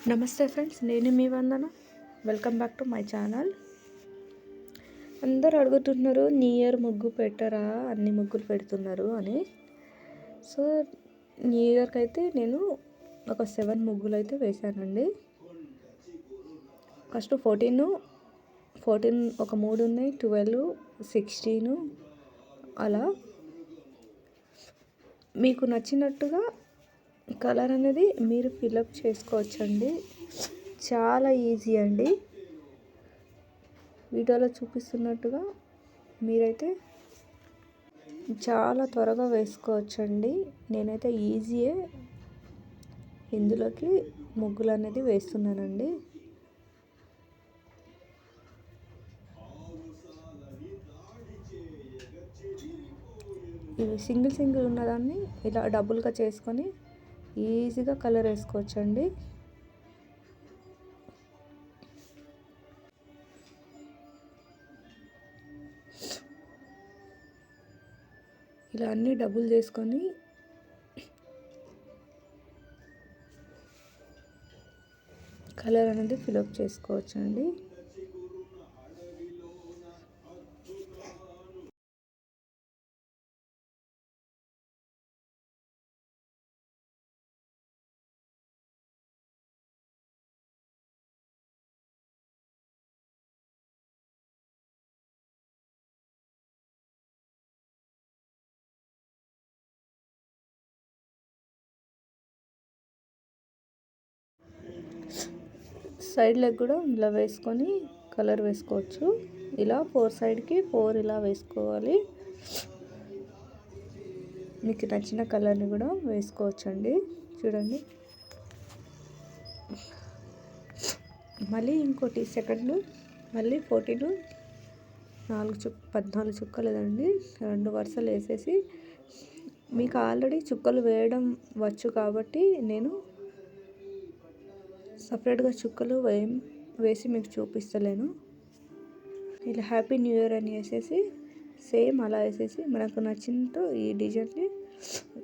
నమస్తే ఫ్రెండ్స్, నేను మీ Vandana. Welcome back to my channel. అందరు అడుగుతున్నారు, న్యూ ఇయర్ ముగ్గు పెట్టరా, అన్ని ముగ్గులు పెడుతున్నారు అని. సో న్యూ ఇయర్కి అయితే నేను ఒక 7 ముగ్గులు అయితే వేశానండి. ఫస్ట్ 14 ఒక 3 ఉన్నాయి, 12, 16 అలా మీకు నచ్చినట్టుగా కలర్ అనేది మీరు ఫిలప్ చేసుకోవచ్చండి. చాలా ఈజీ అండి. వీడియోలో చూపిస్తున్నట్టుగా మీరైతే చాలా త్వరగా వేసుకోవచ్చండి. నేనైతే ఈజీయే ఇందులోకి ముగ్గులు అనేది వేస్తున్నానండి. ఇవి సింగిల్ ఉన్నదాన్ని ఇలా డబుల్గా చేసుకొని ఈజీగా కలర్ వేసుకోవచ్చండి. ఇలా అన్నీ డబుల్ చేసుకొని కలర్ అనేది ఫిలప్ చేసుకోవచ్చండి. సైడ్ లెగ్ కూడా ఇలా వేసుకొని కలర్ వేసుకోవచ్చు. ఇలా 4 సైడ్కి 4 ఇలా వేసుకోవాలి. మీకు నచ్చిన కలర్ని కూడా వేసుకోవచ్చండి. చూడండి, మళ్ళీ ఇంకోటి సెకండ్, మళ్ళీ 14 14 చుక్కలు లేదండి, 2 వరుసలు వేసేసి, మీకు ఆల్రెడీ చుక్కలు వేయడం వచ్చు కాబట్టి నేను సపరేట్గా చుక్కలు వేసి మీకు చూపిస్తలేను. ఇలా హ్యాపీ న్యూ ఇయర్ అని వేసేసి సేమ్ అలా వేసేసి మనకు నచ్చినట్టు ఈ డిజైన్ని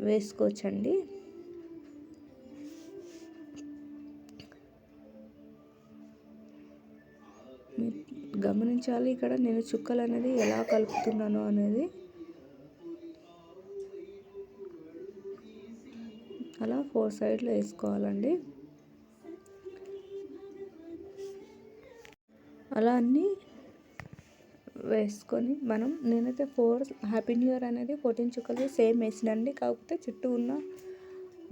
వేసుకోవచ్చండి. గమనించాలి ఇక్కడ నేను చుక్కలు అనేది ఎలా కలుపుతున్నాను అనేది. అలా 4 సైడ్లు వేసుకోవాలండి. అలా అన్నీ వేసుకొని నేనైతే 4 హ్యాపీ న్యూ ఇయర్ అనేది 14 చుక్కలు సేమ్ వేసినండి. కాకపోతే చుట్టూ ఉన్న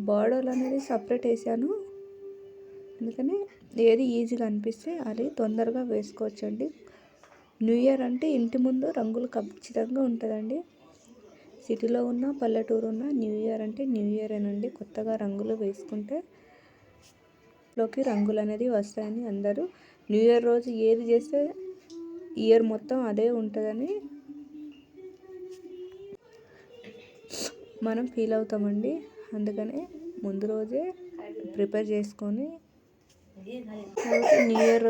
బార్డర్లు అనేది సపరేట్ వేసాను. అందుకని ఏది ఈజీగా అనిపిస్తే అది తొందరగా వేసుకోవచ్చండి. న్యూ ఇయర్ అంటే ఇంటి ముందు రంగులు ఖచ్చితంగా ఉంటుందండి. సిటీలో ఉన్న పల్లెటూరు ఉన్న న్యూ ఇయర్ అంటే న్యూ ఇయరేనండి. కొత్తగా రంగులు వేసుకుంటే లోకి రంగులు అనేది వస్తాయని అందరూ న్యూ ఇయర్ రోజు ఏది చేస్తే ఇయర్ మొత్తం అదే ఉంటుందని మనం ఫీల్ అవుతామండి. అందుకనే ముందు రోజే ప్రిపేర్ చేసుకొని న్యూ ఇయర్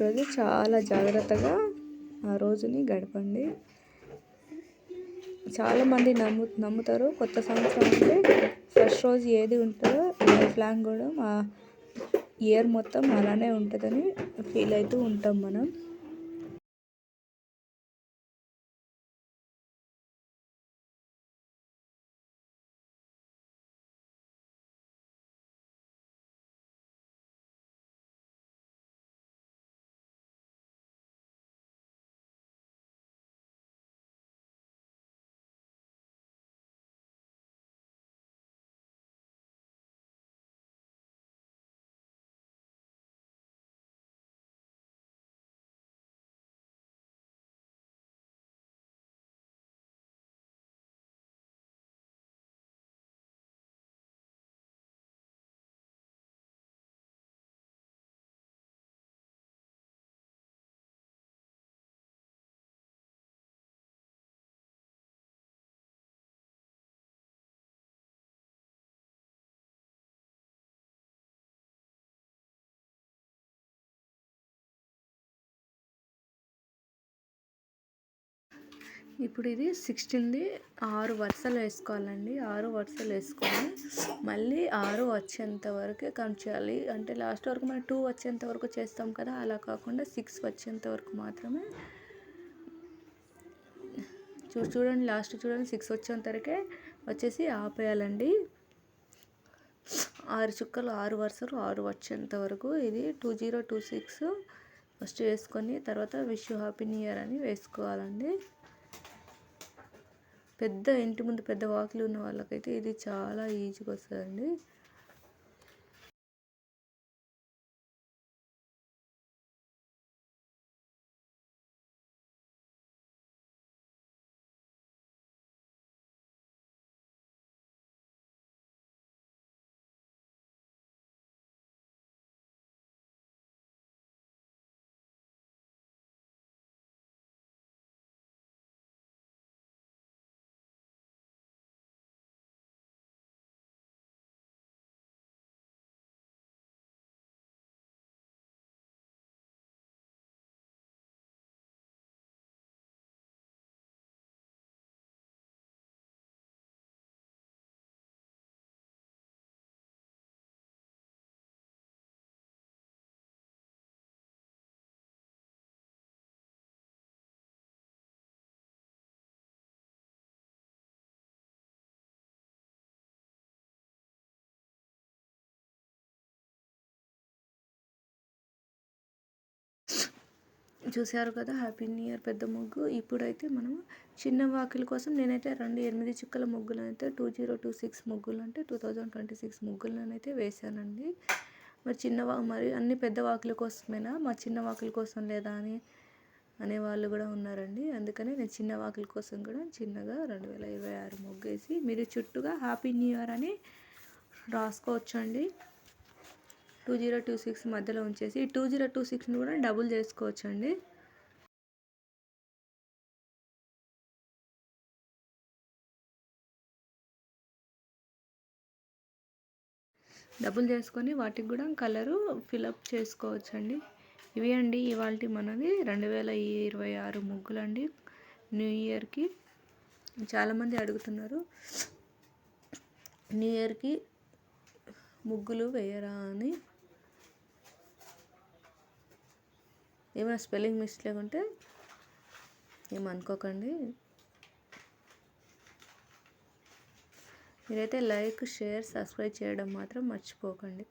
రోజు చాలా జాగ్రత్తగా ఆ రోజుని గడపండి. చాలామంది నమ్ముతారు కొత్త సంవత్సరం అంటే ఫస్ట్ రోజు ఏది ఉంటుందో లైఫ్ లాంగ్ కూడా ఆ ఇయర్ మొత్తం అలానే ఉంటుందని ఫీల్ అవుతూ ఉంటాం మనం. ఇప్పుడు ఇది 16ది 6 వరుసలు వేసుకోవాలండి. 6 వరుసలు వేసుకొని మళ్ళీ 6 వచ్చేంత వరకు కౌంట్ చేయాలి. అంటే లాస్ట్ వరకు మనం 2 వచ్చేంత వరకు చేస్తాం కదా, అలా కాకుండా 6 వచ్చేంత వరకు మాత్రమే చూడండి. లాస్ట్ చూడండి, 6 వచ్చేంత వరకే వచ్చేసి ఆపేయాలండి. 6 చుక్కలు 6 వరుసలు 6 వచ్చేంత వరకు ఇది 2026 ఫస్ట్ వేసుకొని తర్వాత wish you happy new year అని వేసుకోవాలండి. పెద్ద ఇంటి ముందు పెద్ద వాకిలి ఉన్న వాళ్ళకైతే ఇది చాలా ఈజీగా వస్తుందండి. చూశారు కదా హ్యాపీ న్యూ ఇయర్ పెద్ద ముగ్గు. ఇప్పుడైతే మనం చిన్న వాకిలి కోసం నేనైతే 8 చుక్కల ముగ్గులు అయితే 2026 ముగ్గులు అంటే 2026 ముగ్గులనైతే వేశానండి. మరి అన్ని పెద్ద వాకిలి కోసమేనా, మా చిన్న వాకిలి కోసం లేదా అనేవాళ్ళు కూడా ఉన్నారండి. అందుకని నేను చిన్న వాకిలి కోసం కూడా చిన్నగా 2026 ముగ్గేసి మీరు చుట్టూగా హ్యాపీ న్యూ ఇయర్ అని రాసుకోవచ్చండి. 2026 మధ్యలో ఉంచేసి 2026ని కూడా డబుల్ చేసుకోవచ్చండి. డబుల్ చేసుకొని వాటికి కూడా కలరు ఫిలప్ చేసుకోవచ్చండి. ఇవి అండి ఇవాళ మనది 2026 ముగ్గులండి. న్యూ ఇయర్కి చాలామంది అడుగుతున్నారు, న్యూ ఇయర్కి ముగ్గులు వేయరా అని. ఏమైనా స్పెల్లింగ్ మిస్టేక్ ఉంటే ఏమనుకోకండి. మీరైతే లైక్, షేర్, సబ్స్క్రైబ్ చేయడం మాత్రం మర్చిపోకండి.